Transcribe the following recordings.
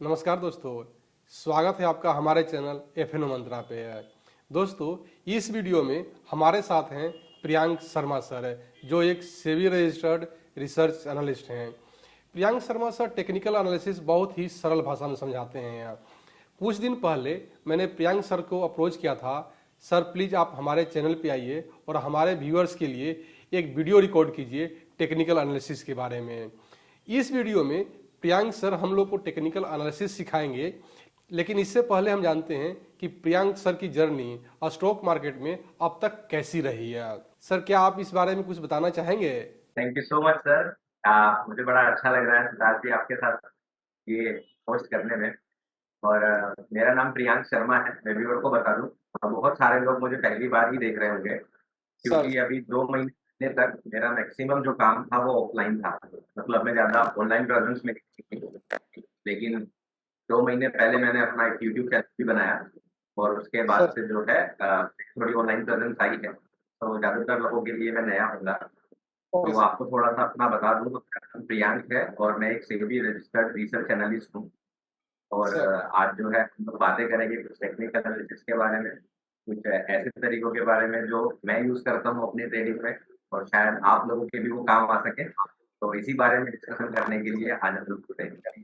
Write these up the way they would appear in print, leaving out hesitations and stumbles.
नमस्कार दोस्तों, स्वागत है आपका हमारे चैनल एफएनओ मंत्रा पे। दोस्तों, इस वीडियो में हमारे साथ हैं प्रियांक शर्मा सर, जो एक सेबी रजिस्टर्ड रिसर्च एनालिस्ट हैं। Priyank Sharma sir technical analysis बहुत ही सरल भाषा में समझाते हैं। कुछ दिन पहले मैंने प्रियांक सर को अप्रोच किया था, सर प्लीज़ आप हमारे चैनल पे आइए और हमारे व्यूअर्स के लिए एक वीडियो रिकॉर्ड कीजिए टेक्निकल एनालिसिस के बारे में। इस वीडियो में प्रियांक सर हम लोग को टेक्निकल एनालिसिस सिखाएंगे, लेकिन इससे पहले हम जानते हैं कि प्रियांक सर की जर्नी स्टॉक मार्केट में अब तक कैसी रही है। सर, क्या आप इस बारे में कुछ बताना चाहेंगे? Thank you so much sir. मुझे बड़ा अच्छा लग रहा है सिद्धार्थ जी आपके साथ ये होस्ट करने में। और मेरा नाम प्रियांक शर्मा है। मैं व्यूअर को बता दूं, बहुत सारे लोग मुझे पहली बार ही देख रहे होंगे, सर क्योंकि अभी 2 महीने तक मेरा मैक्सिमम जो काम था वो ऑफलाइन था। मतलब मैं ज्यादा ऑनलाइन प्रेजेंस में नहीं थी। लेकिन 2 महीने पहले मैंने अपना एक यूट्यूब चैनल भी बनाया और उसके बाद सर से जो है थोड़ी ऑनलाइन प्रेजेंस आई है। तो ज्यादातर लोगों के लिए मैं नया हूँगा। ओके तो सर। आपको थोड़ा-सा अपना बता दूँ तो मेरा नाम प्रियांक है और मैं एक सेबी रजिस्टर्ड रिसर्च एनालिस्ट हूँ। और सर आज जो है हम लोग बातें करेंगे कुछ टेक्निकल एनालिसिस के बारे में, कुछ ऐसे तरीकों के बारे में जो मैं यूज़ करता हूँ अपनी ट्रेडिंग में और शायद आप लोगों के भी वो काम आ सके। तो इसी बारे में डिस्कशन करने के लिए आज हम लोग जुड़े हैं।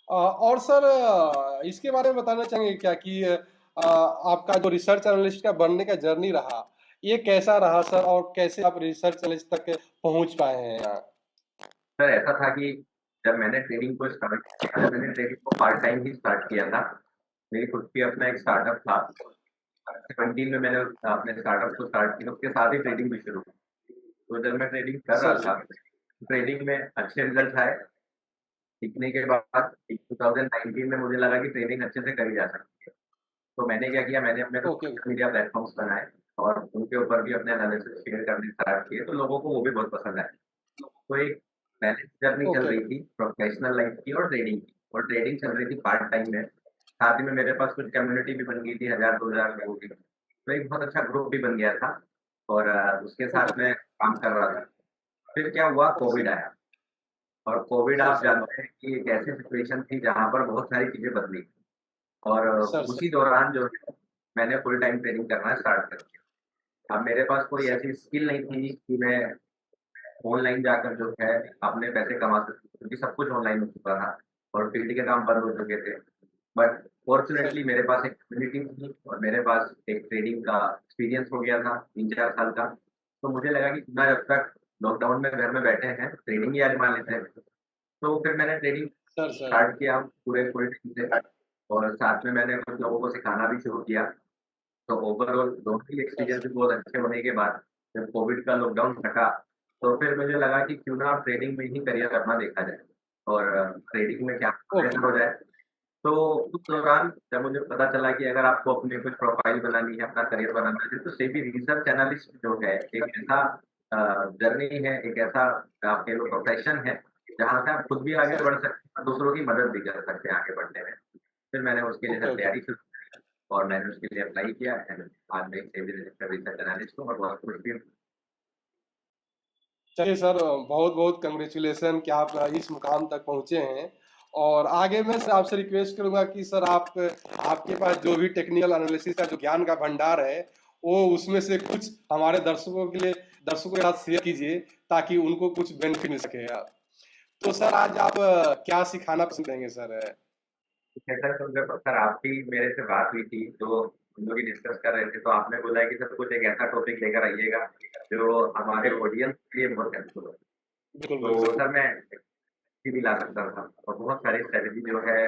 और सर इसके बारे में बताना चाहेंगे क्या कि आपका जो रिसर्च एनालिस्ट का बनने का जर्नी रहा, ये कैसा रहा सर, और कैसे आप रिसर्च एनालिस्ट तक पहुंच पाए हैं यहाँ? सर ऐसा था कि जब मैंने ट्रेडिंग को स्टार्ट किया, पहले मैंने ट्रेडिंग को पार्ट टाइम ही स्टार्ट किया था। मेरी खुद की अपना एक स्टार्टअप था। 17 में मैंने अपने स्टार्टअप को स्टार्ट किया, उसके साथ ही ट्रेडिंग भी शुरू की। तो जब मैं ट्रेडिंग कर रहा सर था, ट्रेडिंग में अच्छे रिजल्ट आए। सीखने के बाद 2019 में मुझे लगा कि ट्रेडिंग अच्छे से करी जा सकती है। तो मैंने क्या किया, मैंने अपने कुछ ओके। सोशल मीडिया प्लेटफॉर्म्स बनाए और उनके ऊपर भी अपने एनालिसिस शेयर करने स्टार्ट किए, तो लोगों को वो भी बहुत पसंद आए। तो एक बैलेंस जर्नी चल ओके। रही थी प्रोफेशनल लाइफ की और ट्रेडिंग की। और ट्रेडिंग चल रही थी पार्ट टाइम में। साथ ही में मेरे पास कुछ कम्युनिटी भी बन गई थी 1000-2000 लोगों की। तो एक बहुत अच्छा ग्रुप भी बन गया था और उसके ओके साथ में काम कर रहा था। फिर क्या हुआ, कोविड आया। और कोविड सर। आप जानते हैं कि एक ऐसी सिचुएशन थी जहाँ पर बहुत सारी चीज़ें बदली और सर उसी दौरान जो है मैंने फुल टाइम ट्रेडिंग करना स्टार्ट कर दिया। अब मेरे पास कोई ऐसी स्किल नहीं थी कि मैं ऑनलाइन जाकर जो है अपने पैसे कमा सकूँ, क्योंकि सब कुछ ऑनलाइन हो चुका था और फील्ड के काम बंद हो चुके थे। बट सर फॉर्च्यूनेटली मेरे पास एक कम्युनिटी थी और मेरे पास एक ट्रेडिंग का एक्सपीरियंस हो गया था 3-4 साल का। तो मुझे लगा कि क्यों ना जब तक लॉकडाउन में घर में बैठे हैं, ट्रेडिंग ही आज़मा लेते हैं। तो फिर मैंने ट्रेडिंग सर सर स्टार्ट किया पूरे फुल टाइम से और साथ में मैंने कुछ लोगों को सिखाना भी शुरू किया। तो ओवरऑल दोनों ही सर एक्सपीरियंसेस बहुत अच्छे होने के बाद जब कोविड का लॉकडाउन हटा, तो फिर मुझे लगा कि क्यों ना ट्रेडिंग में ही करियर अपना देखा जाए और ट्रेडिंग में क्या ओके। बेहतर हो जाए। तो उस दौरान जब मुझे पता चला कि अगर आपको अपनी कुछ प्रोफाइल बनानी है, अपना करियर बनाना है, तो सेबी रिसर्च एनालिस्ट जो है एक ऐसा जर्नी है, एक ऐसा आप कह लो प्रोफेशन है, जहाँ से आप खुद भी आगे सर बढ़ सकते हैं और दूसरों की मदद भी कर सकते हैं आगे बढ़ने में। फिर मैंने उसके लिए ओके। Sir okay. तैयारी शुरू की और मैंने उसके लिए अप्लाई किया एंड आज मैं एक सेबी रजिस्टर्ड रिसर्च एनालिस्ट हूँ और बहुत खुश भी हूँ। चलिए सर, बहुत बहुत कंग्रेचुलेसन कि आप इस मुकाम तक पहुँचे हैं। और आगे मैं सर आपसे रिक्वेस्ट करूँगा कि सर आप आपके पास जो भी टेक्निकल एनालिसिस का जो ज्ञान का भंडार है, वो उसमें से कुछ हमारे दर्शकों के साथ शेयर कीजिए, ताकि उनको कुछ बेनिफिट मिल सके। तो सर आज आप क्या सिखाना पसंद करेंगे सर? ऐसा तो जब सर आपकी मेरे से बात हुई थी तो हम लोग ये डिस्कस कर रहे थे, तो आपने बोला है कि सर कुछ एक ऐसा टॉपिक लेकर आइएगा जो हमारे ऑडियंस के लिए बहुत हेल्पफुल हो। बिल्कुल बिल्कुल तो सर। सर मैं भी ला सकता था और बहुत सारी स्ट्रेटजी जो है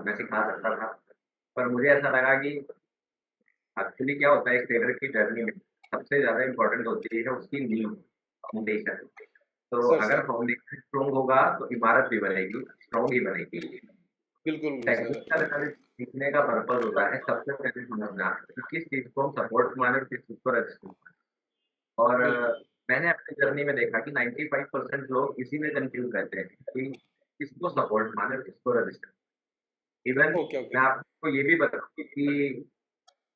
मैं सिखा सकता था। पर मुझे ऐसा लगा कि एक्चुअली क्या होता है एक ट्रेडर की जर्नी में सबसे ज़्यादा इम्पोर्टेंट होती है उसकी नींव, फाउंडेशन। तो सर अगर सर फाउंडेशन स्ट्रॉन्ग होगा तो इमारत भी बनेगी, स्ट्रॉन्ग ही बनेगी। बिल्कुल बिल्कुल सर। टेक्निकल एनालिसिस सीखने का पर्पज़ होता है सबसे पहले समझना कि किस चीज़ को हम सपोर्ट माने और किस चीज़ को रेजिस्टेंस माने। और बिल्कुल। मैंने अपनी जर्नी में देखा कि 95% लोग इसी में कन्फ्यूज़ रहते हैं कि किसको सपोर्ट माने और किसको रेजिस्टेंस। इवन ओके मैं ओके। आपको ये भी बताऊँ कि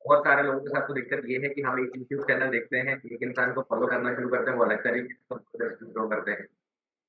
बहुत सारे लोगों के साथ तो दिक्कत ये है कि हम एक यूट्यूब चैनल देखते हैं, एक इंसान को फॉलो करना शुरू करते हैं, वो अलग तरीके से ड्रॉ करते हैं।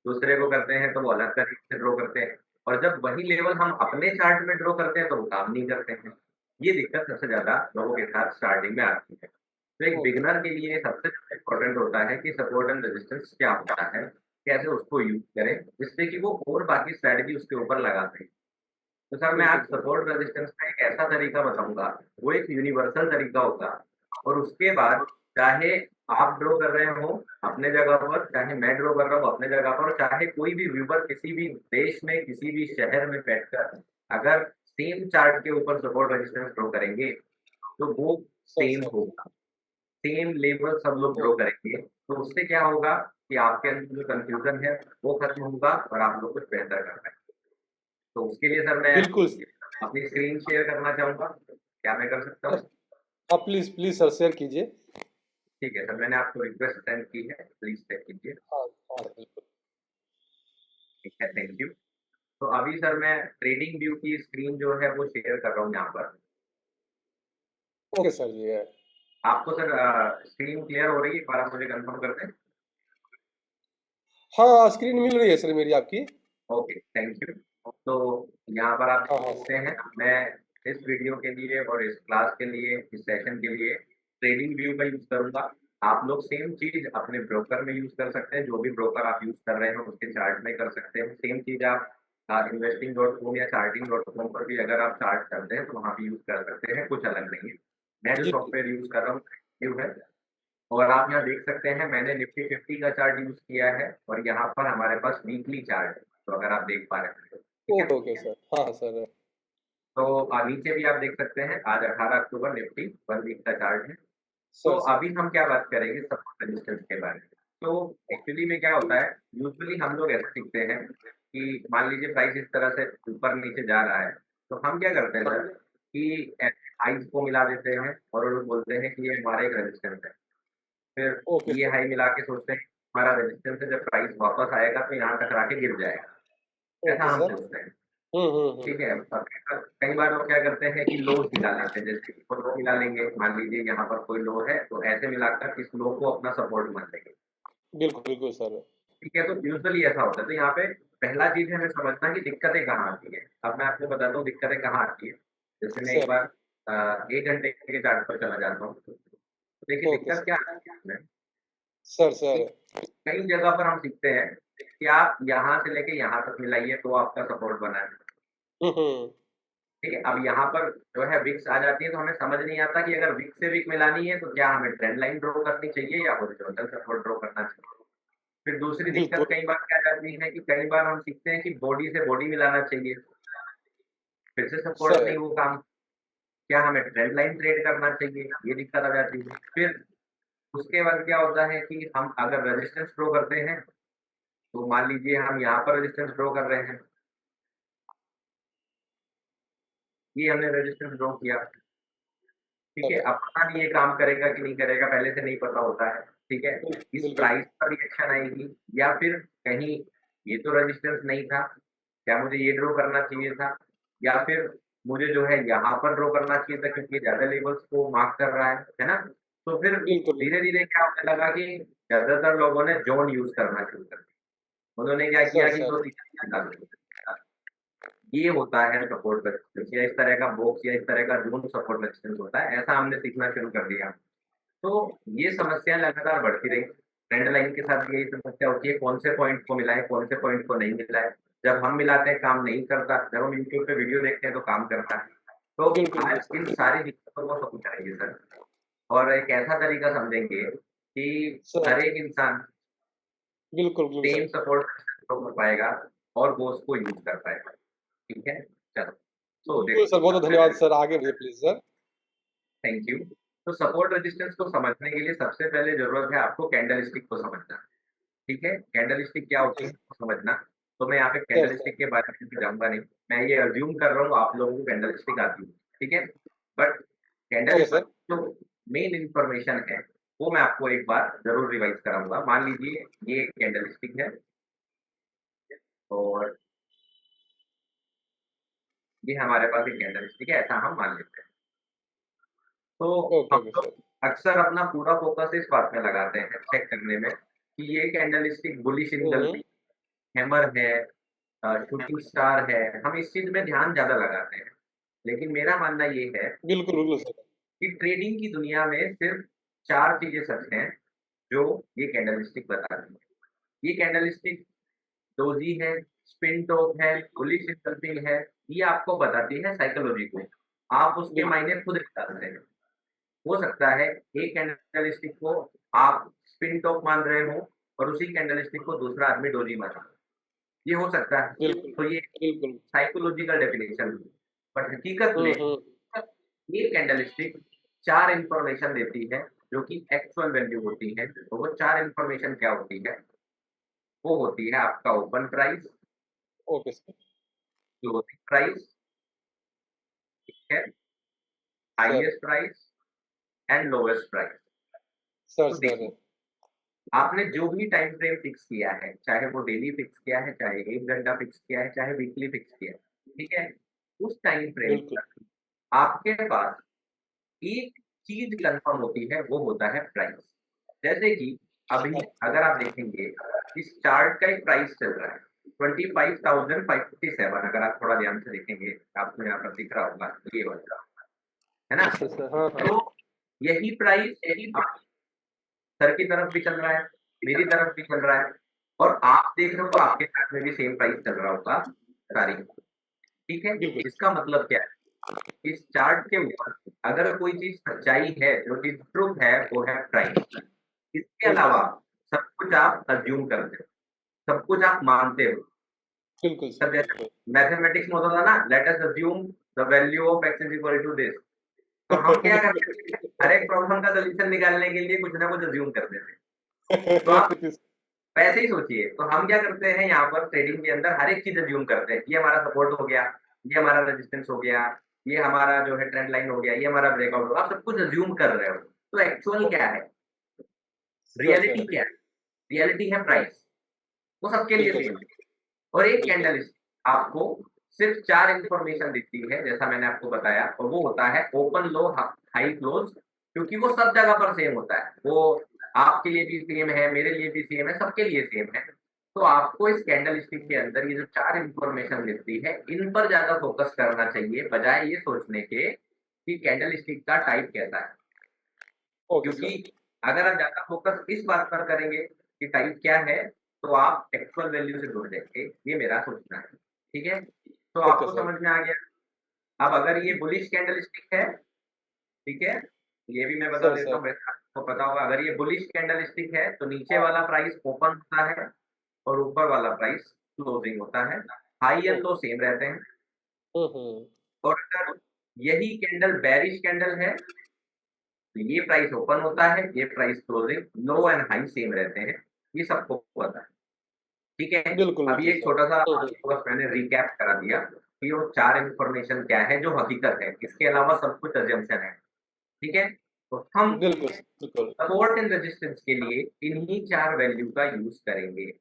दूसरे को करते हैं तो वो अलग तरीके से ड्रॉ करते हैं। और जब वही लेवल हम अपने चार्ट में ड्रॉ करते हैं तो वो काम नहीं करते हैं। ये दिक्कत सबसे ज्यादा लोगों के साथ स्टार्टिंग में आती है। तो एक ओके। बिगनर के लिए सबसे इम्पोर्टेंट होता है कि सपोर्ट एंड रेजिस्टेंस क्या होता है, कैसे उसको यूज करें, जिससे कि वो और बाकी स्ट्रैटेजी उसके ऊपर लगा सकें। तो सर मैं बिल्कुल आज सर। सपोर्ट रेजिस्टेंस का एक ऐसा तरीका बताऊंगा, वो एक यूनिवर्सल तरीका होगा। और उसके बाद चाहे आप ड्रॉ कर रहे हो अपने जगह पर, चाहे मैं ड्रॉ कर रहा हूँ अपने जगह पर, चाहे कोई भी व्यूवर किसी भी देश में किसी भी शहर में बैठकर अगर सेम चार्ट के ऊपर सपोर्ट रेजिस्टेंस ड्रॉ करेंगे तो वो सर सेम सर। होगा। सेम लेवल सब लोग ओ, ड्रॉ करेंगे तो उससे क्या होगा कि आपके अंदर जो कंफ्यूजन है वो खत्म होगा और आप लोग कुछ बेहतर कर पाएंगे। तो उसके लिए सर मैं बिल्कुल अपनी स्क्रीन शेयर करना चाहूँगा। क्या मैं कर सकता सर। हूँ? हाँ, प्लीज प्लीज सर, शेयर कीजिए। ठीक है सर, मैंने आपको रिक्वेस्ट सेंड की है, प्लीज़ चेक कीजिए। हाँ हाँ, बिल्कुल। ठीक है, थैंक यू। तो अभी सर मैं ट्रेडिंग व्यू की स्क्रीन जो है वो शेयर कर रहा हूँ यहाँ पर। ओके सर जी है। आपको सर स्क्रीन क्लियर हो रही है? एक बार आप मुझे कंफर्म कर दें। हाँ, स्क्रीन मिल रही है सर मेरी आपकी। Okay, thank you. तो यहाँ पर आप हाँ देख हाँ सकते हैं, मैं इस वीडियो के लिए और इस क्लास के लिए, इस सेशन के लिए ट्रेडिंग व्यू का यूज़ करूँगा। आप लोग सेम चीज़ अपने ब्रोकर में यूज़ कर सकते हैं, जो भी ब्रोकर आप यूज़ कर रहे हो उसके चार्ट में कर सकते हैं। सेम चीज़ आप इन्वेस्टिंग डॉट कॉम या चार्टिंग डॉट कॉम पर भी अगर आप चार्ट करते हैं तो वहाँ भी यूज़ कर सकते हैं, कुछ अलग नहीं है। मैं जो जी जी। सॉफ्टवेयर यूज़ कर रहा हूँ व्यू है। और आप यहाँ देख सकते हैं मैंने निफ्टी 50 का चार्ट यूज़ किया है और यहाँ पर हमारे पास वीकली चार्ट है, तो अगर आप देख पा रहे हैं तो, ठीक है। Okay okay sir. हाँ सर। तो नीचे भी आप देख सकते हैं आज 18 अक्टूबर निफ्टी 1 वीक का चार्ट है। तो सर सर। अभी हम क्या बात करेंगे सपोर्ट रेजिस्टेंस के बारे में। तो एक्चुअली में क्या होता है, यूजुअली हम लोग ऐसा सीखते हैं कि मान लीजिए प्राइस इस तरह से ऊपर नीचे जा रहा है, तो हम क्या करते हैं सर कि हाइज को मिला देते हैं और वो लोग बोलते हैं कि ये हमारा एक रेजिस्टेंस है। फिर ओके ये सर। हाई मिला के सोचते हैं हमारा रेजिस्टेंस है, जब प्राइस वापस आएगा तो यहाँ टकरा के गिर जाएगा। ऐसा ओके हम सर। सोचते हैं। हम्म। ठीक है, और कई बार लोग क्या करते हैं कि लोज मिला लेते हैं, जैसे कि कोई लो मिला लेंगे, मान लीजिए यहाँ पर कोई लो है तो ऐसे मिलाकर इस लो को अपना सपोर्ट मान लेंगे। बिल्कुल बिल्कुल सर। ठीक है, तो यूजुअली ऐसा होता है। तो यहाँ पे पहला चीज है हमें समझना कि दिक्कतें कहाँ आती है। अब मैं आपको बताता हूँ दिक्कतें कहाँ आती है। जैसे मैं एक सर। बार 1 घंटे के चार्ट पर चला जाता हूँ, तो देखिए ओके दिक्कत सर। क्या आती है इसमें सर कि सर। कई जगह पर हम सीखते हैं कि आप यहाँ से लेके यहाँ तक मिलाइए तो आपका सपोर्ट बना है। हम्म। ठीक है, अब यहाँ पर जो है विक्स आ जाती है तो हमें समझ नहीं आता कि अगर विक्स से विक मिलानी है तो क्या हमें ट्रेंड लाइन ड्रॉ करनी चाहिए या हॉरिजॉन्टल सपोर्ट ड्रॉ करना चाहिए। फिर दूसरी दिक्कत बिल्कुल कई बार क्या जाती है कि कई बार हम सीखते हैं कि बॉडी से बॉडी मिलाना चाहिए, फिर से सपोर्ट सर। नहीं वो काम। क्या हमें ट्रेंड लाइन ट्रेड करना चाहिए, ये दिक्कत आ जाती है। फिर उसके बाद क्या होता है कि हम अगर रेजिस्टेंस ड्रॉ करते हैं तो मान लीजिए हम यहाँ पर रेजिस्टेंस ड्रॉ कर रहे हैं, ये हमने रेजिस्टेंस ड्रॉ किया। ठीक है, सर। अब पता नहीं ये काम करेगा कि नहीं करेगा, पहले से नहीं पता होता है। ठीक है, इस बिल्कुल। प्राइस पर रिएक्शन आएगी या फिर कहीं ये तो रेजिस्टेंस नहीं था, क्या मुझे ये ड्रॉ करना चाहिए था, या फिर मुझे जो है यहाँ पर ड्रॉ करना चाहिए था क्योंकि ज़्यादा लेवल्स को मार्क कर रहा है ना? तो फिर बिल्कुल। धीरे-धीरे क्या होने लगा कि ज़्यादातर लोगों ने ज़ोन यूज़ करना शुरू कर दिया। उन्होंने क्या सर किया कि सर। 2-3 निकाल दिए। ये होता है सपोर्ट रेजिस्टेंस, या इस तरह का बॉक्स या इस तरह का ज़ोन सपोर्ट रेजिस्टेंस होता है, ऐसा हमने सीखना शुरू कर दिया। तो ये समस्या लगातार बढ़ती रही। ट्रेंड लाइन के साथ यही समस्या होती है, कौन से पॉइंट को मिलाएँ, कौन से पॉइंट को नहीं मिलाएँ। जब हम मिलाते हैं काम नहीं करता, जब हम यूट्यूब पे वीडियो देखते हैं तो काम करता है। तो बिल्कुल आज इन बिल्कुल सारी दिक्कतों को समझाएँगे सर, और एक ऐसा तरीका समझेंगे कि सर। हर एक इंसान बिल्कुल बिल्कुल सेम सर। सपोर्ट कर पाएगा और वो उसको यूज़ कर पाएगा। ठीक है? चलो, तो बिल्कुल सर, देखो बहुत बहुत सबसे धन्यवाद पहले सर। आगे बढ़िए प्लीज सर। Thank you. तो सपोर्ट रेजिस्टेंस को समझने के लिए सबसे पहले ज़रूरत है आपको कैंडलस्टिक को समझना। ठीक है? कैंडलस्टिक क्या होती ओके है उसको समझना। तो मैं यहाँ पे सर सर। कैंडलस्टिक के बारे में जाऊँगा नहीं। मैं ये अज़्यूम कर रहा हूँ आप लोगों को कैंडलस्टिक आती है। ठीक है? But okay candlestick sir. जो मेन इन्फॉर्मेशन है, वो मैं आपको एक बार ज़रूर रिवाइज़ कराऊँगा। मान लीजिए ये कैंडलस्टिक है और ये हमारे पास एक कैंडलस्टिक है, ऐसा हम मान लेते हैं। तो ओके हम ओके लोग सर। अक्सर अपना पूरा फ़ोकस इस बात में लगाते हैं, चेक करने में कि ये कैंडलस्टिक बुलिश सिग्नल, हम्म। हैमर है, शूटिंग स्टार है, हम इस चीज में ध्यान ज्यादा लगाते हैं। लेकिन मेरा मानना ये है बिल्कुल बिल्कुल सर। कि ट्रेडिंग की दुनिया में सिर्फ चार चीजें सच हैं जो ये कैंडलस्टिक बताती है। ये कैंडलस्टिक डोजी है, स्पिन टॉप है, बुलिश इंटरफेल है, ये आपको बताती है साइकोलॉजी को। आप उसके बिल्कुल मायने खुद निकालते हैं। हो सकता है एक कैंडलस्टिक को आप स्पिन टॉप मान रहे हो और उसी कैंडलस्टिक को दूसरा आदमी डोजी मान रहा है। ये हो सकता है। बिल्कुल तो ये बिल्कुल। साइकोलॉजिकल डेफिनेशन है। बट हकीकत में ये कैंडलस्टिक 4 इन्फॉर्मेशन देती है जो कि एक्चुअल वैल्यू होती है। तो वो 4 इन्फॉर्मेशन क्या होती है? वो होती है आपका open price, okay sir. Closing price, ठीक है, sir highest price and lowest price. Sir तो सर। देखिए, आपने जो भी टाइम फ्रेम फिक्स किया है, चाहे वो डेली फिक्स किया है, चाहे 1 घंटा फिक्स किया है, चाहे वीकली फिक्स किया है, ठीक है? उस टाइम फ्रेम बिल्कुल तक आपके पास एक चीज़ कन्फर्म होती है, वो होता है प्राइस। जैसे कि अभी अगर आप देखेंगे, इस चार्ट का एक प्राइस चल रहा है 25,557। अगर आप थोड़ा ध्यान से देखेंगे, आपको यहाँ पर दिख रहा होगा ये वाला, है ना? अच्छा सर। हाँ हाँ। तो यही प्राइस अब सर की तरफ भी चल रहा है, मेरी तरफ भी चल रहा है और आप देख रहे हो तो आपके साथ में भी सेम प्राइस चल रहा होगा सारी, ठीक है? बिल्कुल इसका मतलब क्या है? इस चार्ट के ऊपर अगर कोई चीज़ सच्चाई है, जो चीज़ ट्रुथ है, वो है प्राइस। इसके बिल्कुल अलावा सब कुछ आप अज़्यूम करते हो, सब कुछ आप मानते हो। बिल्कुल सर सर। जैसे मैथमेटिक्स में होता था ना, let us assume the value of x is equal to this. तो हम क्या करते थे? हर एक प्रॉब्लम का सॉल्यूशन निकालने के लिए कुछ ना कुछ अज़्यूम करते थे। तो आप वैसे ही सोचिए, तो हम क्या करते हैं यहाँ पर ट्रेडिंग के अंदर हर एक चीज़ अज़्यूम करते हैं। ये हमारा सपोर्ट हो गया, ये हमारा रेजिस्टेंस हो गया, ये हमारा जो है ट्रेंड लाइन हो गया, ये हमारा ब्रेकआउट हो गया। आप सब कुछ अज़्यूम कर रहे हो। तो एक्चुअल क्या है? Sir sir. रियलिटी क्या है? रियलिटी है प्राइस। वो सबके लिए बिल्कुल सेम है। और एक बिल्कुल। कैंडलस्टिक आपको सिर्फ 4 इन्फॉर्मेशन देती है, जैसा मैंने आपको बताया, और वो होता है ओपन, लो, हाई, क्लोज। क्योंकि वो सब जगह पर सेम होता है। वो आपके लिए भी सेम है, मेरे लिए भी सेम है, सबके लिए सेम है। तो आपको इस कैंडलस्टिक के अंदर ये जो 4 इन्फॉर्मेशन मिलती है, इन पर ज़्यादा फोकस करना चाहिए, बजाय ये सोचने के कि कैंडलस्टिक का टाइप कैसा है। ओके क्योंकि सर। अगर आप ज़्यादा फोकस इस बात पर करेंगे कि टाइप क्या है, तो आप एक्चुअल वैल्यू से दूर जाएँगे, ये मेरा सोचना है। ठीक है? तो ओके आपको सर। समझ में आ गया। अब अगर ये बुलिश कैंडलस्टिक है, ठीक है? ये भी मैं बता सर देता सर। हूँ, वैसे आपको पता होगा। अगर ये बुलिश कैंडलस्टिक है, तो नीचे वाला प्राइस ओपन होता है और ऊपर वाला प्राइस क्लोजिंग होता है। हाई एंड लो सेम रहते हैं। हम्म। और अगर यही कैंडल बेयरिश कैंडल है, तो ये प्राइस ओपन होता है, ये price closing, low and high same रहते हैं। ये सबको पता है। ठीक है? बिल्कुल अभी बिल्कुल एक सर। छोटा-सा आपको बस मैंने रिकैप करा दिया कि वो 4 इन्फॉर्मेशन क्या है जो हकीकत है। इसके अलावा सब कुछ अज़म्पशन है। ठीक है? तो हम बिल्कुल बिल्कुल। सपोर्ट एंड रेजिस्टेंस के लिए इन्हीं 4 वैल्यू का यूज़ करेंगे।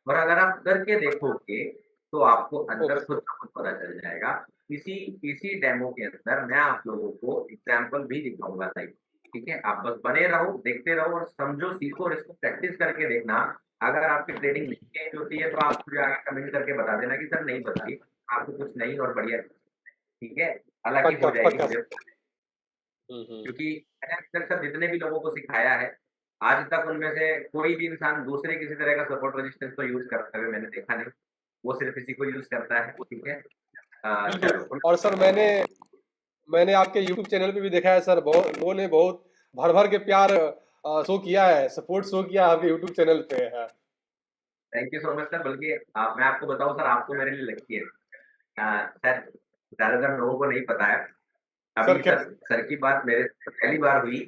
और अगर आप करके देखोगे, तो आपको अंदर ओके खुद सर। ब खुद पता चल जाएगा। इसी इसी डेमो के अंदर मैं आप लोगों को एग्ज़ाम्पल भी दिखाऊँगा लाइव। ठीक है? आप बस बने रहो, देखते रहो और समझो, सीखो और इसको प्रैक्टिस करके देखना। अगर आपकी ट्रेडिंग नहीं चेंज होती है, तो आप मुझे आगे कमेंट करके बता देना कि सर नहीं बताई, आपको कुछ नई और बढ़िया, ठीक है? हालाँकि पक्का हो जाएगी पक्का मुझे, सर। हम्म। क्योंकि मैंने अब तक सर जितने भी लोगों को सिखाया है, आज तक उनमें से कोई भी इंसान दूसरे किसी तरह का सपोर्ट रेजिस्टेंस को यूज़ करते हुए मैंने देखा नहीं। वो सिर्फ़ इसी को यूज़ करता है, ठीक है? बिल्कुल। चलो। और सर मैंने मैंने आपके यूट्यूब चैनल पे भी देखा है सर, बहुत लोगों ने बहुत भर भर के प्यार शो किया है, सपोर्ट शो किया है आपके यूट्यूब चैनल पे है। Thank you so much sir. बल्कि मैं आपको बताऊँ सर, आप तो मेरे लिए लकी है। सर ज़्यादातर लोगों को नहीं पता है। सर अभी क्या? सर सर की बात मेरे से पहली बार हुई,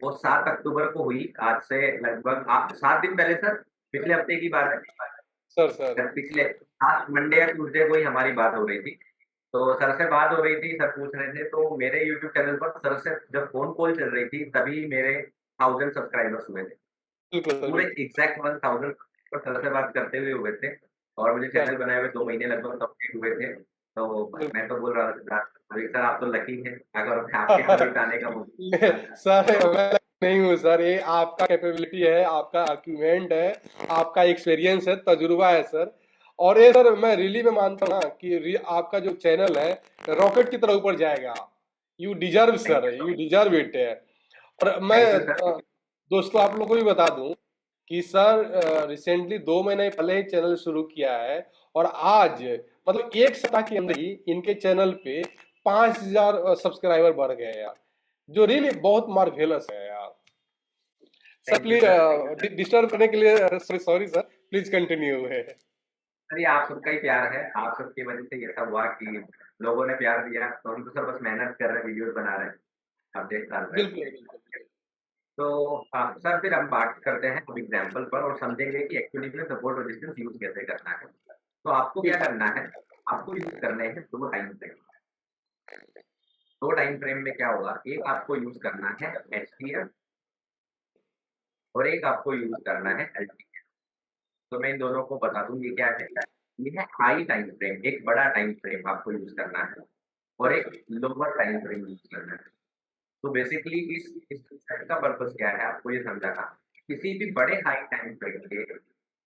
वो 7 अक्टूबर को हुई। आज से लगभग 7 दिन पहले सर, पिछले हफ्ते की बात है। Sir sir. सर पिछले लास्ट मंडे या ट्यूसडे को ही हमारी बात हो रही थी। तो सर से बात हो रही थी, सर पूछ रहे थे, तो मेरे यूट्यूब चैनल पर सर से जब फ़ोन कॉल चल रही थी, तभी मेरे 1000 सब्सक्राइबर्स हुए थे। बिल्कुल सर पूरे बिल्कुल। एग्ज़ैक्ट 1000 पर सर से बात करते हुए हुए थे और मुझे सर चैनल बनाए हुए 2 महीने लगभग कंप्लीट हुए थे। तो मैं तो बोल रहा था, अभी सर आप तो लकी हैं, अगर आपके यहाँ भी आने का मौका मिला। सर तो मैं नहीं हूँ सर, ये आपका कैपेबिलिटी है, आपका आर्गुमेंट है, आपका एक्सपीरियंस है, तजुर्बा है सर। और ये सर मैं रियली में मानता हूँ ना कि आपका जो चैनल है रॉकेट की तरह ऊपर जाएगा। You deserve thank sir, you you deserve it. और मैं थैंक यू सर। दोस्तों आप लोगों को भी बता दूं कि सर रिसेंटली 2 महीने पहले ही चैनल शुरू किया है और आज मतलब एक सप्ताह के अंदर ही इनके चैनल पे 5,000 सब्सक्राइबर बढ़ गए यार, जो रियली बहुत मार्वेलस है यार। Sir thank you sir. Please disturb करने के लिए सॉरी सर, प्लीज कंटिन्यू है। अरे आप सबका ही प्यार है, आप सबकी वजह से ये सब हुआ कि लोगों ने प्यार दिया, तो हम तो सर बस मेहनत कर रहे हैं, वीडियोस बना रहे हैं, अपडेट डाल रहे बिल्कुल हैं। बिल्कुल। तो सर फिर हम बात करते हैं अब एग्जाम्पल पर और समझेंगे कि एक्चुअली में सपोर्ट रेजिस्टेंस यूज कैसे करना है। तो आपको क्या बिल्कुल करना है, आपको यूज करने हैं दो टाइम फ्रेम। दो टाइम फ्रेम में क्या होगा, एक आपको यूज करना है एचटीएफ और एक आपको यूज करना है एलटीएफ। तो मैं इन दोनों को बता दूं ये क्या है। ये है हाई टाइम फ्रेम, एक बड़ा टाइम फ्रेम आपको यूज करना है और एक लोअर टाइम फ्रेम यूज करना है। तो बेसिकली इस कंसेप्ट का पर्पस क्या है आपको ये समझाना। किसी भी बड़े हाई टाइम फ्रेम के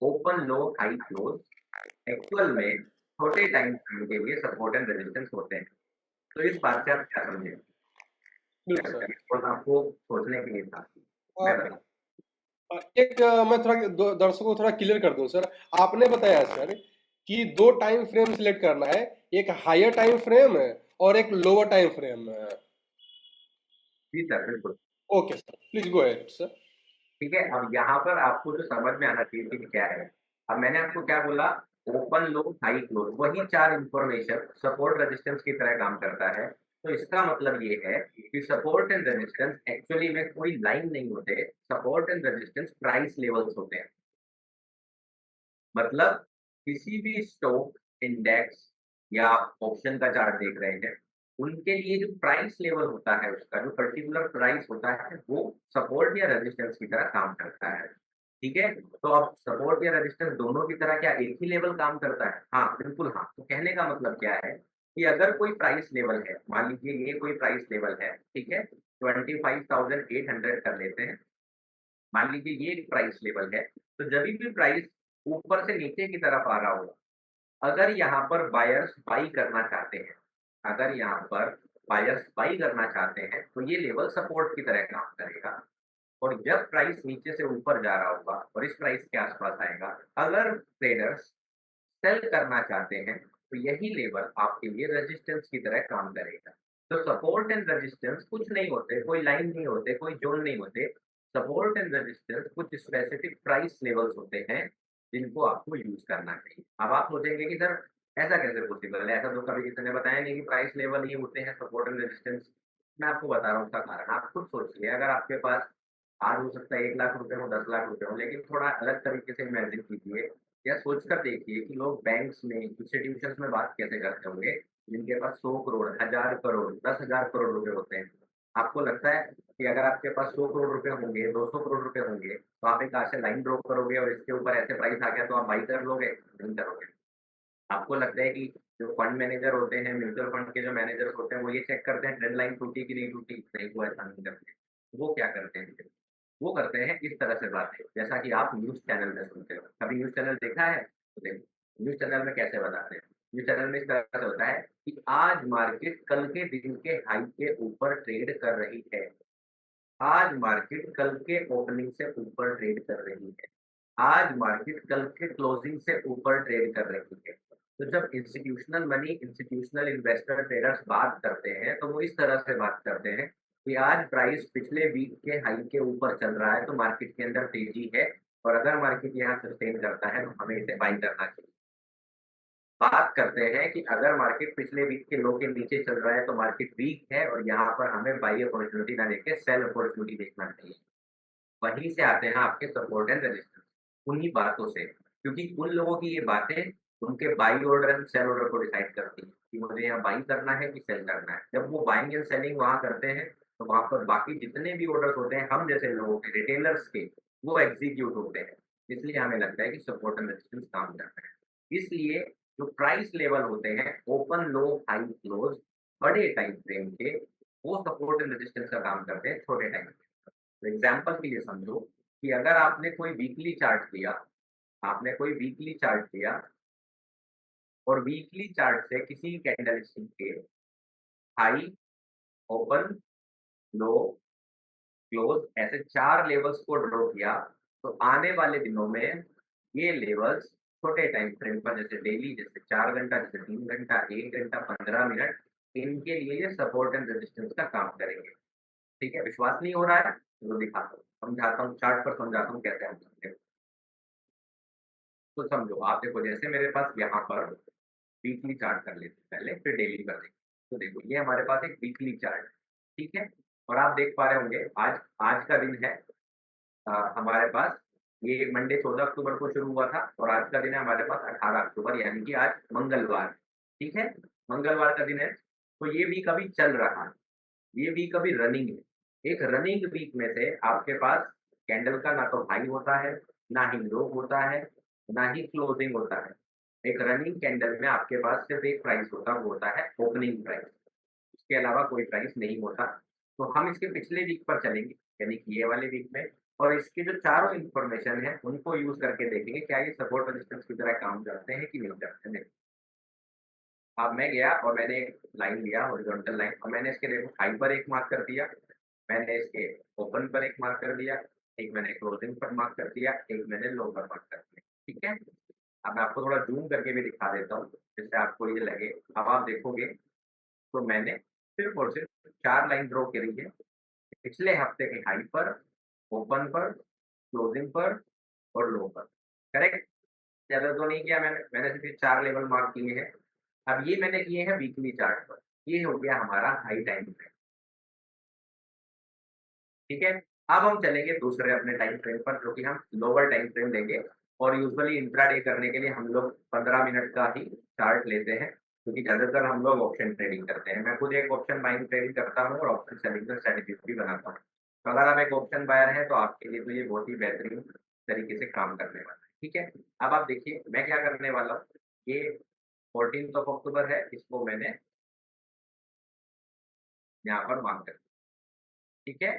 ओपन लो हाई क्लोज एक्चुअल में छोटे टाइम फ्रेम के लिए सपोर्ट एंड रेजिस्टेंस होते हैं। तो इस बात से आप क्या समझे, बिल्कुल सर। और आपको सोचने के लिए था, मैं अ, बता। एक मैं थोड़ा दर्शकों को थोड़ा क्लियर कर दूं सर। आपने बताया सर कि 2 टाइम फ्रेम सिलेक्ट करना है, एक हायर टाइम फ्रेम और एक लोअर टाइम फ्रेम। जी सर बिल्कुल। Okay sir, please go ahead sir. ठीक है, अब यहाँ पर आपको जो समझ में आना चाहिए कि क्या है। अब मैंने आपको क्या बोला, ओपन लो हाई क्लोज, वही चार इंफॉर्मेशन सपोर्ट रेजिस्टेंस की तरह काम करता है। तो इसका मतलब ये है कि सपोर्ट एंड रेजिस्टेंस एक्चुअली में कोई लाइन नहीं होते, support and resistance price levels होते हैं। मतलब किसी भी स्टॉक इंडेक्स या ऑप्शन का चार्ट देख रहे हैं, उनके लिए जो प्राइस लेवल होता है, उसका जो पर्टिकुलर प्राइस होता है, वो सपोर्ट या रेजिस्टेंस की तरह काम करता है। ठीक है, तो अब सपोर्ट या रेजिस्टेंस दोनों की तरह क्या एक ही लेवल काम करता है? हाँ बिल्कुल हाँ। तो कहने का मतलब क्या है कि अगर कोई प्राइस लेवल है, मान लीजिए ये कोई प्राइस लेवल है, ठीक है, 25,800 कर लेते हैं। मान लीजिए ये एक प्राइस लेवल है, तो जब भी प्राइस ऊपर से नीचे की तरफ आ रहा होगा, अगर यहाँ पर बायर्स बाई करना चाहते हैं, अगर यहाँ पर बायर्स बाई करना चाहते हैं, तो ये लेवल सपोर्ट की तरह काम करेगा। और जब प्राइस नीचे से ऊपर जा रहा होगा और इस प्राइस के आसपास आएगा, अगर ट्रेडर्स सेल करना चाहते हैं, तो यही लेवल आपके लिए रेजिस्टेंस की तरह काम करेगा। तो सपोर्ट एंड रेजिस्टेंस कुछ नहीं होते, कोई लाइन नहीं होते, कोई जोन नहीं होते। सपोर्ट एंड रेजिस्टेंस कुछ स्पेसिफिक प्राइस लेवल्स होते हैं जिनको आपको यूज करना चाहिए। अब आप सोचेंगे कि सर ऐसा कैसे पॉसिबल है, ऐसा तो कभी किसी ने बताया नहीं कि प्राइस लेवल ही होते हैं सपोर्ट एंड रेजिस्टेंस। मैं आपको बता रहा हूँ उसका कारण। आप खुद सोचिए, अगर आपके पास आज हो सकता है 1 लाख रुपए हो, 10 लाख रुपए हो, लेकिन थोड़ा अलग तरीके से इमेजिन कीजिए या सोचकर देखिए कि लोग बैंक्स में, इंस्टीट्यूशंस में बात कैसे करते होंगे, जिनके पास 100 करोड़, 1000 करोड़, 10,000 करोड़ रुपए होते हैं। आपको लगता है कि अगर आपके पास 100 करोड़ रुपए होंगे, 200 करोड़ रुपए होंगे, तो आप एक आज से लाइन ड्रॉ करोगे और इसके ऊपर ऐसे प्राइस आ गया तो आप बाई कर लोगे? नहीं करोगे। आपको लगता है कि जो फंड मैनेजर होते हैं, म्यूचुअल फंड के जो मैनेजर्स होते हैं, वो ये चेक करते हैं ट्रेंड लाइन टूटी कि नहीं टूटी? नहीं, वो ऐसा नहीं करते। वो क्या करते हैं? वो करते हैं इस तरह से बातें, जैसा कि आप न्यूज़ चैनल में सुनते हो। कभी न्यूज़ चैनल देखा है? तो देखो, न्यूज़ चैनल में कैसे बताते हैं। न्यूज़ चैनल में इस तरह से होता है कि आज मार्केट कल के दिन के हाई के ऊपर ट्रेड कर रही है। आज मार्केट कल के ओपनिंग से ऊपर ट्रेड कर रही है। आज मार्केट कल के क्लोजिंग से ऊपर ट्रेड कर रही है। तो जब institutional money, institutional investor traders बात करते हैं, तो वो इस तरह से बात करते हैं कि आज प्राइस पिछले वीक के हाई के ऊपर चल रहा है, तो मार्केट के अंदर तेजी है और अगर मार्केट यहाँ सस्टेन करता है, तो हमें इसे बाई करना चाहिए। बात करते हैं कि अगर मार्केट पिछले वीक के लो के नीचे चल रहा है, तो मार्केट वीक है और यहाँ पर हमें बाई अपॉर्चुनिटी ना देके सेल अपॉर्चुनिटी देखना चाहिए। वहीं से आते हैं आपके सपोर्ट एंड रेजिस्टेंस, उन्हीं बातों से। क्योंकि उन लोगों की ये बातें उनके buy order and sell order को डिसाइड करती हैं कि मुझे यहाँ बाई करना है कि सेल करना है। जब वो बाइंग एंड सेलिंग वहाँ करते हैं, तो वहाँ पर बाकी जितने भी ऑर्डर्स होते हैं हम जैसे लोगों के, रिटेलर्स के, वो एग्जीक्यूट होते हैं। इसलिए हमें लगता है कि सपोर्ट एंड रेजिस्टेंस काम करता है। इसलिए जो प्राइस लेवल होते हैं ओपन लो हाई क्लोज बड़े टाइम फ्रेम के, वो सपोर्ट एंड रेजिस्टेंस का काम करते हैं छोटे टाइम। तो एग्जाम्पल के लिए समझो कि अगर आपने कोई वीकली चार्ट लिया, आपने कोई वीकली चार्ट लिया और वीकली चार्ट से किसी कैंडल स्टिक के हाई, ओपन, लो, क्लोज ऐसे 4 लेवल्स को ड्रॉ किया, तो आने वाले दिनों में ये लेवल्स छोटे टाइम फ्रेम पर जैसे डेली जैसे 4 घंटा, जैसे 3 घंटा, 1 घंटा, 15 मिनट इनके लिए ये सपोर्ट एंड रेजिस्टेंस का काम करेंगे। ठीक है? विश्वास नहीं हो रहा है? तो दिखाता हूँ, समझाता हूँ, चार्ट पर समझाता हूँ कैसे हम समझते हैं। तो समझो, आप देखो जैसे मेरे पास यहाँ पर वीकली चार्ट कर लेते हैं पहले, फिर डेली कर लेंगे। तो देखो ये हमारे पास एक वीकली चार्ट है, ठीक है? और आप देख पा रहे होंगे आज आज का दिन है हमारे पास ये मंडे 14 अक्टूबर को शुरू हुआ था और आज का दिन है हमारे पास 18 अक्टूबर यानी कि आज मंगलवार, ठीक है? मंगलवार का दिन है, तो ये वीक अभी चल रहा है, ये वीक अभी रनिंग है। एक रनिंग वीक में से आपके पास कैंडल का ना तो हाई होता है, ना ही लो होता है, ना ही क्लोजिंग होता है। एक रनिंग कैंडल में आपके पास सिर्फ एक प्राइस होता है, वो होता है ओपनिंग प्राइस। इसके अलावा कोई प्राइस नहीं होता। तो हम इसके पिछले वीक पर चलेंगे, यानी कि ये वाले वीक में, और इसके जो चारों इन्फॉर्मेशन है, उनको यूज़ करके देखेंगे क्या ये सपोर्ट रेजिस्टेंस की तरह काम करते हैं कि नहीं करते हैं। अब मैं गया और मैंने एक लाइन लिया, हॉरिज़ॉन्टल लाइन, और मैंने इसके देखो हाई पर एक मार्क कर दिया, मैंने इसके ओपन पर एक मार्क कर दिया, एक मैंने क्लोजिंग पर मार्क कर दिया, एक मैंने लो पर मार्क कर दिया, ठीक है? अब मैं आपको थोड़ा ज़ूम करके भी दिखा देता हूँ, जिससे आपको ये लगे। अब आप देखोगे तो मैंने सिर्फ़ और सिर्फ़ 4 लाइन ड्रॉ करी है, पिछले हफ्ते के हाई पर, ओपन पर, क्लोजिंग पर और लो पर, करेक्ट? ज़्यादा तो नहीं किया मैंने सिर्फ़ ये 4 लेवल मार्क किए हैं। अब ये मैंने किए हैं वीकली चार्ट पर, ये हो गया हमारा हाई टाइम फ्रेम, ठीक है? अब हम चलेंगे दूसरे अपने टाइम फ्रेम पर जो कि हम लोअर टाइम फ्रेम लेंगे और यूजुअली इंट्राडे करने के लिए हम लोग 15 मिनट का ही चार्ट लेते हैं, क्योंकि ज़्यादातर हम लोग ऑप्शन ट्रेडिंग करते हैं। मैं खुद एक ऑप्शन बाइंग ट्रेडिंग करता हूँ और ऑप्शन सेलिंग का स्ट्रैटेजीज़ भी बनाता हूँ। तो अगर आप एक ऑप्शन बायर हैं तो आपके लिए तो ये बहुत ही बेहतरीन तरीके से काम करने वाला है, ठीक है? अब आप देखिए मैं क्या करने वाला हूँ, ये 14th ऑफ अक्टूबर है, इसको मैंने यहाँ पर मार्क कर दिया, ठीक है?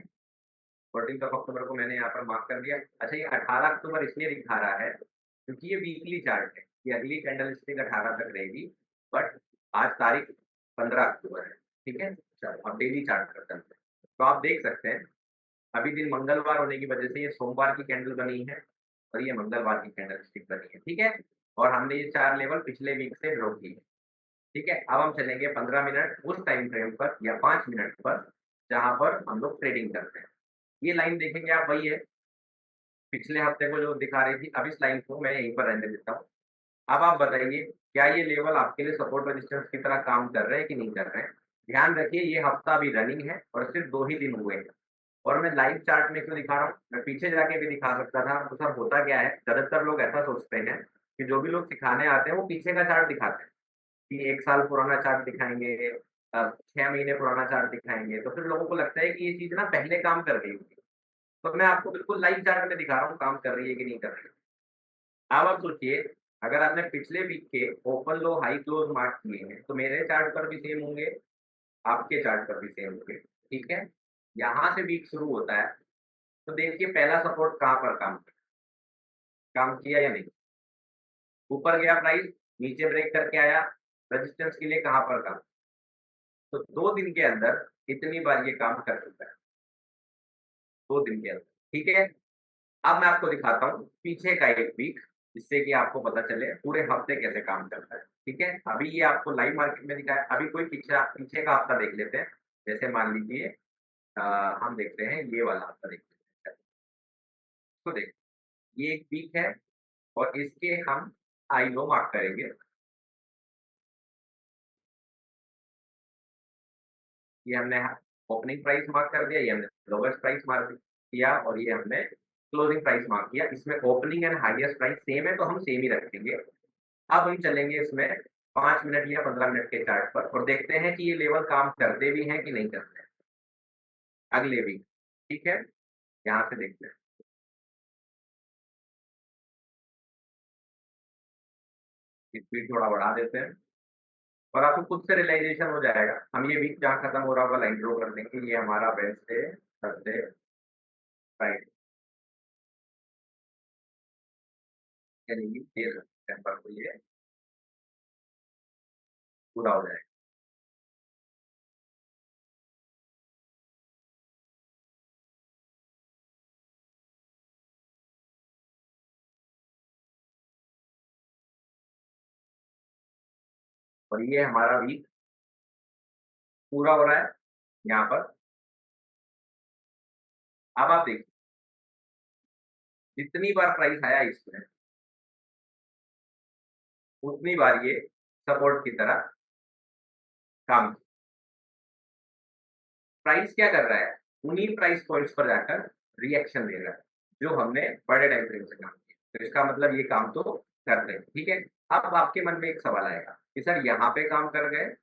14th ऑफ अक्टूबर को मैंने यहाँ पर मार्क कर दिया। अच्छा ये 18 अक्टूबर इसलिए दिखा रहा है, क्योंकि ये वीकली चार्ट है। ये अगली कैंडलस्टिक 18 तक रहेगी, बट आज तारीख 15 अक्टूबर है, ठीक है? चलो अब डेली चार्ट पर चलते हैं। तो आप देख सकते हैं, अभी दिन मंगलवार होने की वजह से ये सोमवार की कैंडल बनी है और ये मंगलवार की कैंडलस्टिक बनी है, ठीक है? और हमने ये 4 लेवल पिछले वीक से ड्रॉ किए हैं, ठीक है? अब हम चलेंगे 15 मिनट उस टाइम फ्रेम पर या 5 मिनट पर, जहाँ पर हम लोग ट्रेडिंग करते हैं। ये लाइन देखेंगे आप वही है, पिछले हफ्ते को जो दिखा रही थी, अब इस लाइन को मैं यहीं पर रहने देता हूँ। अब आप बताइए, क्या ये लेवल आपके लिए सपोर्ट रेजिस्टेंस की तरह काम कर रहे हैं कि नहीं कर रहे हैं? ध्यान रखिए ये हफ्ता अभी रनिंग है और सिर्फ 2 ही दिन हुए हैं और मैं लाइव चार्ट में क्यों दिखा रहा हूँ? मैं पीछे जाके भी दिखा सकता था, तो सर होता क्या है, ज़्यादातर लोग ऐसा सोचते हैं कि जो भी लोग सिखाने आते हैं, वो पीछे का चार्ट दिखाते हैं कि 1 साल पुराना चार्ट दिखाएँगे 6 महीने पुराना चार्ट दिखाएँगे, तो फिर लोगों को लगता है कि ये चीज़ ना पहले काम कर रही होगी। तो मैं आपको बिल्कुल लाइव चार्ट में दिखा रहा हूँ काम कर रही है कि नहीं कर रही है। अब आप सोचिए, अगर आपने पिछले वीक के ओपन लो हाई क्लोज मार्क किए हैं, तो मेरे चार्ट पर भी सेम होंगे, आपके चार्ट पर भी सेम होंगे, ठीक है? यहाँ से वीक शुरू होता है, तो देखिए पहला सपोर्ट कहाँ पर काम किया या नहीं? ऊपर गया प्राइस, नीचे ब्रेक करके आया, रेजिस्टेंस के लिए कहाँ पर काम? तो 2 दिन के अंदर इतनी बार ये काम कर चुका है, 2 दिन के अंदर, ठीक है? अब मैं आपको दिखाता हूँ पीछे का एक वीक, जिससे कि आपको पता चले पूरे हफ्ते कैसे काम करता है, ठीक है? अभी ये आपको लाइव मार्केट में दिखा है, अभी कोई पीछे का हफ्ता देख लेते हैं। जैसे मान लीजिए अ, हम देखते हैं ये वाला हफ्ता देख लेते हैं। तो देखिए ये एक वीक है और इसके हम हाई लो मार्क करेंगे। ये हमने ओपनिंग प्राइस मार्क कर दिया, ये हमने लोवेस्ट प्राइस मार्क किया और ये हमने क्लोजिंग प्राइस मार्क किया। इसमें opening and highest price same है, तो हम सेम ही रखेंगे। अब हम चलेंगे इसमें 5 मिनट या 15 मिनट के चार्ट पर और देखते हैं कि ये लेवल काम करते भी हैं कि नहीं करते हैं, अगले वीक, ठीक है? यहाँ से देखते हैं, स्पीड थोड़ा बढ़ा देते हैं और आपको खुद से रियलाइज़ेशन हो जाएगा। हम ये वीक जहाँ खत्म हो रहा होगा लाइन ड्रॉ कर देंगे, ये हमारा वेडनेसडे, थर्सडे, फ्राइडे यानी कि 13 सितंबर को ये पूरा हो जाएगा। और ये हमारा वीक पूरा हो रहा है यहाँ पर। अब आप देखिए जितनी बार प्राइस आया इसमें उतनी बार ये सपोर्ट की तरह काम। प्राइस क्या कर रहा है, उन्हीं प्राइस पॉइंट्स पर जाकर रिएक्शन दे रहा है जो हमने बड़े टाइम फ्रेम से काम किया। तो इसका मतलब ये काम तो करते हैं, ठीक है। अब आपके मन में एक सवाल आएगा कि सर यहाँ पे काम कर गए,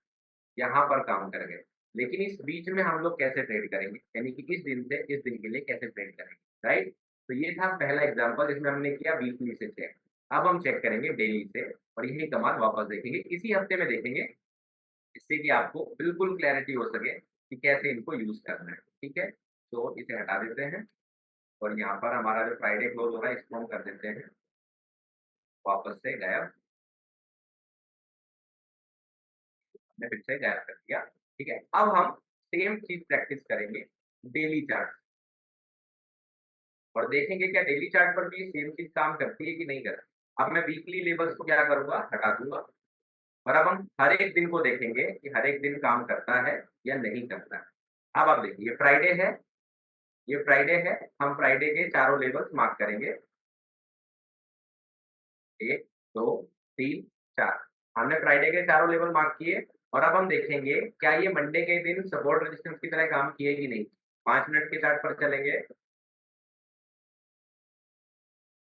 यहाँ पर काम कर गए, लेकिन इस बीच में हम लोग कैसे ट्रेड करेंगे, यानी कि इस दिन से इस दिन के लिए कैसे ट्रेड करेंगे, राइट। तो ये था पहला एग्जांपल जिसमें हमने किया वीकली से चेक। अब हम चेक करेंगे डेली से और यही कमाल वापस देखेंगे, इसी हफ्ते में देखेंगे, जिससे कि आपको बिल्कुल क्लैरिटी हो सके कि कैसे इनको यूज करना है, ठीक है। तो इसे हटा देते हैं और यहाँ पर हमारा जो फ्राइडे क्लोज हो रहा है इसको हम कर देते हैं वापस से गायब। हमने फिर से गायब कर दिया, ठीक है। अब हम सेम चीज प्रैक्टिस करेंगे डेली चार्ट और देखेंगे क्या डेली चार्ट पर भी सेम चीज काम करती है कि नहीं करती। अब मैं वीकली लेवल्स को क्या करूंगा, हटा दूंगा और अब हम हर एक दिन को देखेंगे कि हर एक दिन काम करता है या नहीं करता है। अब आप देखिए फ्राइडे है, ये फ्राइडे है, हम फ्राइडे के चारों लेवल्स मार्क करेंगे, 1, 2, 3, 4। हमने फ्राइडे के चारों लेवल मार्क किए और अब हम देखेंगे क्या ये मंडे के दिन सपोर्ट रेजिस्टेंस की तरह काम किए कि नहीं। 5 मिनट के चार्ट पर चलेंगे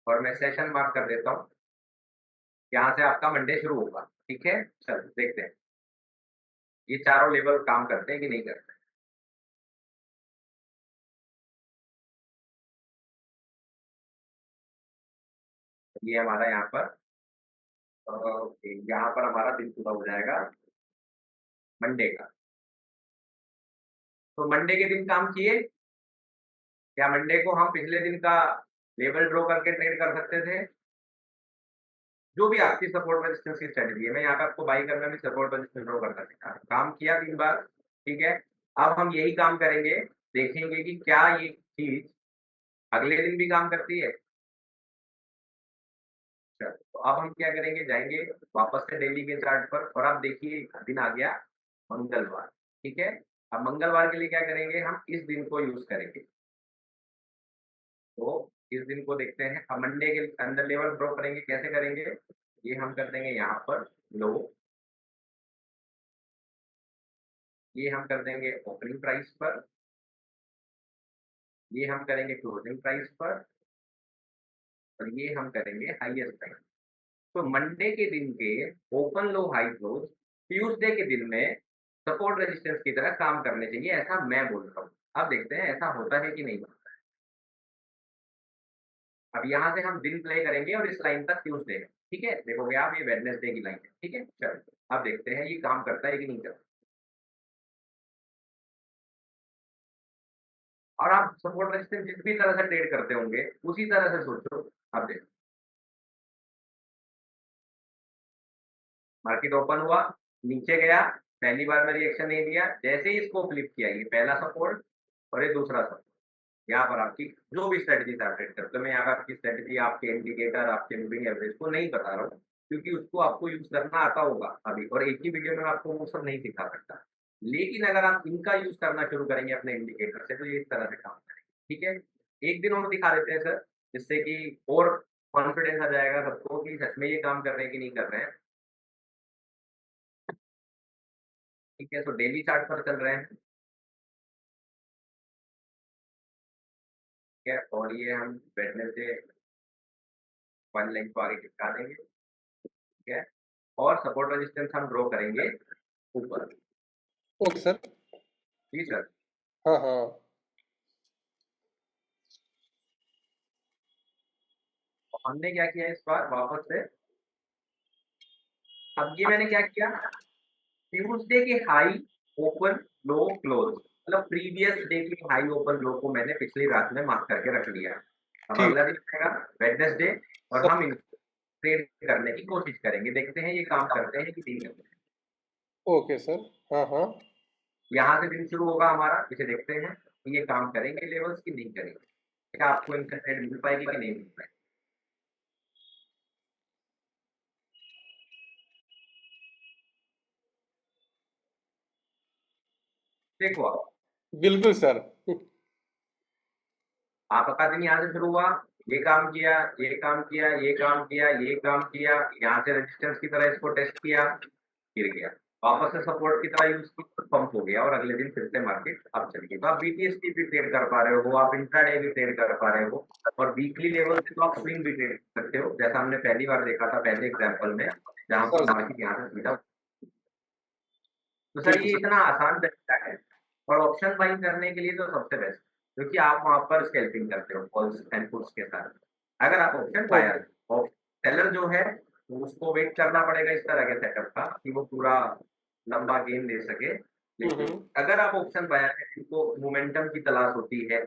और मैं सेशन मार्क कर देता हूँ, यहाँ से आपका मंडे शुरू होगा, ठीक है। चल देखते हैं ये चारों लेवल काम करते हैं कि नहीं करते। ये हमारा यहाँ पर यहाँ पर हमारा दिन पूरा हो जाएगा मंडे का। तो मंडे के दिन काम किए, क्या मंडे को हम पिछले दिन का लेवल ड्रॉ करके ट्रेड कर सकते थे। जो भी आपकी सपोर्ट रेजिस्टेंस की स्ट्रेटजी है, मैं यहाँ पे आपको बाई करना भी सपोर्ट रेजिस्टेंस ड्रॉ करना सिखा रहा हूं। काम किया 3 बार, ठीक है। अब हम यही काम करेंगे, देखेंगे कि क्या ये चीज अगले दिन भी काम करती है। चलो तो अब हम क्या करेंगे, जाएंगे वापस से डेली के चार्ट पर और अब देखिए दिन आ गया मंगलवार, ठीक है। अब मंगलवार के लिए क्या करेंगे, हम इस दिन को यूज करेंगे। तो इस दिन को देखते हैं, अब मंडे के अंदर लेवल ड्रॉ करेंगे, कैसे करेंगे, ये हम कर देंगे यहाँ पर लो, ये हम कर देंगे ओपनिंग प्राइस पर, ये हम करेंगे क्लोजिंग प्राइस पर और ये हम करेंगे हाईएस्ट प्राइस। तो मंडे के दिन के ओपन लो हाई क्लोज ट्यूसडे के दिन में सपोर्ट रेजिस्टेंस की तरह काम करने चाहिए, ऐसा मैं बोल रहा हूँ। अब देखते हैं ऐसा होता है कि नहीं होता है। अब यहाँ से हम दिन प्ले करेंगे और इस लाइन तक ट्यूसडे है, ठीक है। देखोगे आप ये वेडनेसडे की लाइन है, ठीक है। चलो अब देखते हैं ये काम करता है कि नहीं करता। और आप सपोर्ट रेजिस्टेंस जिस भी तरह से ट्रेड करते होंगे उसी तरह से सोचो। अब देखो मार्केट ओपन हुआ, नीचे गया, पहली बार में रिएक्शन नहीं दिया, जैसे ही इसको फ्लिप किया ये पहला सपोर्ट और ये दूसरा सपोर्ट। यहाँ पर आपकी जो भी स्ट्रेटजी आप ट्रेड करते हो, मैं यहाँ पर आपकी स्ट्रेटजी, आपके इंडिकेटर, आपके मूविंग एवरेज को नहीं बता रहा हूँ क्योंकि उसको आपको यूज करना आता होगा अभी, और एक ही वीडियो में आपको वो सब नहीं सिखा सकता। लेकिन अगर आप इनका यूज करना शुरू करेंगे अपने इंडिकेटर से तो ये इस तरह से काम करेंगे, ठीक है। एक दिन और दिखा देते हैं सर, जिससे कि और कॉन्फिडेंस आ जाएगा सबको कि सच में ये काम कर रहे हैं कि नहीं कर रहे हैं, ठीक है। तो डेली चार्ट पर चल रहे हैं, ठीक है। और ये हम वेडनेसडे वन लाइन को आगे चिपका देंगे, ठीक है। और सपोर्ट रेजिस्टेंस हम ड्रॉ करेंगे ऊपर। Okay sir. जी सर। हाँ हाँ। तो हमने क्या किया इस बार वापस से, अब ये मैंने क्या किया, ट्यूसडे के हाई ओपन लो क्लोज, मतलब प्रीवियस डे की हाई ओपन लो को मैंने पिछली रात में मार्क करके रख लिया। अब ठीक अगला दिन आएगा वेडनेसडे और सर। हम इनको ट्रेड करने की कोशिश करेंगे, देखते हैं ये काम करते हैं कि नहीं करते हैं। Okay sir. हाँ हाँ। यहाँ से दिन शुरू होगा हमारा, इसे देखते हैं कि ये काम करेंगे लेवल्स की नहीं करेंगे, क्या आपको इनका ट्रेड मिल पाएगी कि नहीं मिल पाएगी। देखो बिल्कुल सर। आपका दिन यहाँ से शुरू हुआ, ये काम किया, ये काम किया, ये काम किया, ये काम किया, यहाँ से रेजिस्टेंस की तरह इसको टेस्ट किया, गिर गया, वापस से सपोर्ट की तरह यूज किया, पंप हो गया और अगले दिन फिर से मार्केट अप चल गई। तो आप बीटीएसटी भी ट्रेड कर पा रहे हो, आप इंट्राडे भी ट्रेड कर पा रहे हो, और वीकली लेवल से तो आप स्विंग भी ट्रेड कर सकते हो, जैसा हमने पहली बार देखा था पहले एग्जाम्पल में, जहां पर सर मार्केट यहाँ से सीधा। तो सर बिल्कुल ये सर। इतना आसान तरीका है, और ऑप्शन बाइंग करने के लिए तो सबसे बेस्ट, क्योंकि आप वहां पर स्कैल्पिंग करते हो कॉल्स एंड पुट्स के साथ। अगर आप ऑप्शन ओके। बायर और सेलर जो है, तो उसको वेट करना पड़ेगा इस तरह के सेटअप का कि वो पूरा लंबा गेम दे सके। लेकिन हम्म। अगर आप ऑप्शन बायर है, जिनको मोमेंटम की तलाश होती है,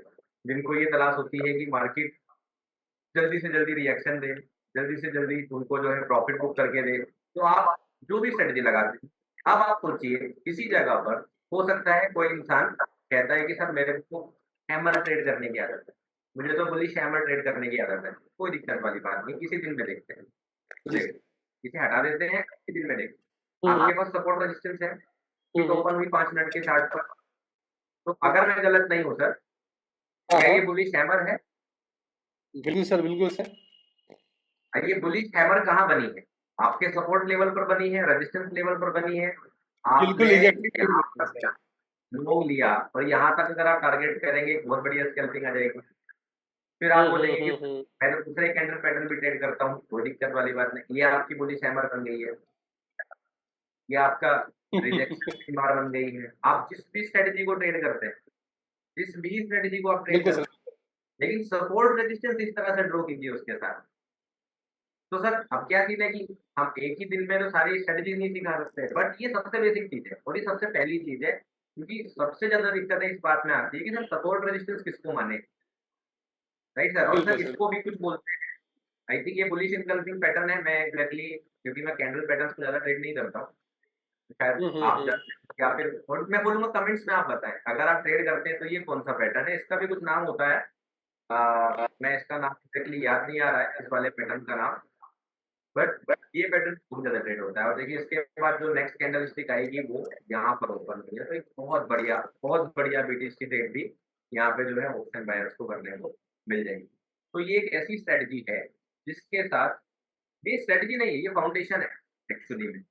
जिनको ये तलाश होती है कि मार्केट जल्दी से जल्दी रिएक्शन दे, जल्दी से जल्दी उनको जो है प्रॉफिट बुक करके दे, तो आप जो भी स्ट्रेटजी लगाते हैं, अब आप सोचिए किसी जगह पर हो सकता है कोई इंसान कहता है कि सर मेरे को हैमर ट्रेड करने की आदत है, मुझे तो बुलिश हैमर ट्रेड करने की आदत है, कोई दिक्कत वाली बात नहीं, किसी दिन में देखते हैं, तो जी। देखो इसे हटा देते हैं, किसी दिन में देखते हैं। हम्म। आपके पास सपोर्ट रेजिस्टेंस है, हम्म। तो ओपन हुई 5 मिनट के चार्ट पर, तो अगर मैं गलत नहीं हूँ सर, हाँ क्या हाँ। ये बुलिश हैमर है? बिल्कुल सर, बिल्कुल सर। ये बुलिश हैमर कहाँ बनी है? आपके सपोर्ट लेवल पर बनी है, रेजिस्टेंस लेवल पर बनी है। बिल्कुल आपने यहाँ एग्जैक्टली तक सर। लोग लिया और यहाँ तक अगर आप टारगेट करेंगे, बहुत बढ़िया स्कैल्पिंग आ जाएगी। फिर आप बोलेंगे कि हम्म। मैं तो दूसरे कैंडल पैटर्न भी ट्रेड करता हूँ, कोई दिक्कत वाली बात नहीं। ये आपकी बुलिश हैमर बन गई है, ये आपका रिजेक्शन की मार बन गई है। आप जिस भी स्ट्रेटजी को ट्रेड करते हैं, जिस भी स्ट्रेटजी को आप ट्रेड बिल्कुल सर। करते हैं, लेकिन सपोर्ट रेजिस्टेंस इस तरह से ड्रॉ कीजिए उसके साथ। तो सर अब क्या सीन है कि हम एक ही दिन में तो सारी स्ट्रेटजीज नहीं सिखा सकते, बट ये सबसे बेसिक चीज है और ये सबसे पहली चीज है, क्योंकि सबसे ज्यादा दिक्कत इस बात में आती है कि सर सपोर्ट रेजिस्टेंस किसको माने, राइट सर? और बिल्कुल सर सर। इसको भी कुछ बोलते हैं, आई थिंक ये बुलिश इनकल्पिंग पैटर्न है। मैं एग्जैक्टली क्योंकि मैं कैंडल पैटर्न्स को ज्यादा ट्रेड नहीं करता हूँ, शायद आप हम्म। जानते हैं, या फिर और मैं बोलूंगा कमेंट्स में आप बताएं अगर आप ट्रेड करते हैं तो ये कौन सा पैटर्न है, इसका भी कुछ नाम होता है। मैं इसका नाम एग्जैक्टली याद नहीं आ रहा है इस वाले पैटर्न का नाम, बट ये पैटर्न बहुत ज़्यादा ट्रेड होता है। और देखिए इसके बाद जो नेक्स्ट कैंडलस्टिक आएगी वो यहाँ पर ओपन हुई है, तो एक बहुत बढ़िया बीटीएसटी ट्रेड भी यहाँ पे जो है ऑप्शन बायर्स को करने को मिल जाएगी। तो ये एक ऐसी स्ट्रेटजी है जिसके साथ, ये स्ट्रेटजी नहीं है, ये फाउंडेशन है एक्चुअली में।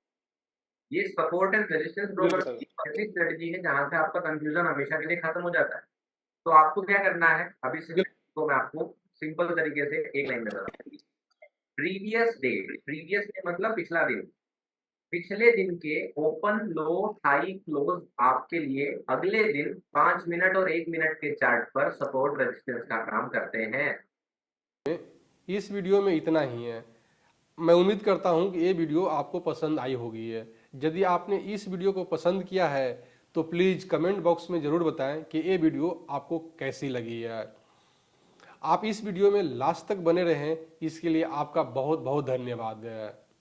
ये सपोर्ट एंड रेजिस्टेंस ड्रॉ बिल्कुल करने सर। की ऐसी स्ट्रेटजी है जहाँ से आपका कंफ्यूजन हमेशा के लिए खत्म हो जाता है। तो आपको क्या करना है, अभी से तो मैं आपको सिंपल तरीके से एक लाइन में बताता हूँ। प्रीवियस डे, प्रीवियस डे मतलब पिछला दिन, पिछले दिन के ओपन लो हाई क्लोज आपके लिए अगले दिन 5 मिनट और 1 मिनट के चार्ट पर सपोर्ट रेजिस्टेंस का काम करते हैं। इस वीडियो में इतना ही है। मैं उम्मीद करता हूं कि ये वीडियो आपको पसंद आई होगी है। यदि आपने इस वीडियो को पसंद किया है तो प्लीज़ कमेंट बॉक्स में ज़रूर बताएं कि ये वीडियो आपको कैसी लगी है। आप इस वीडियो में लास्ट तक बने रहें, इसके लिए आपका बहुत बहुत धन्यवाद है।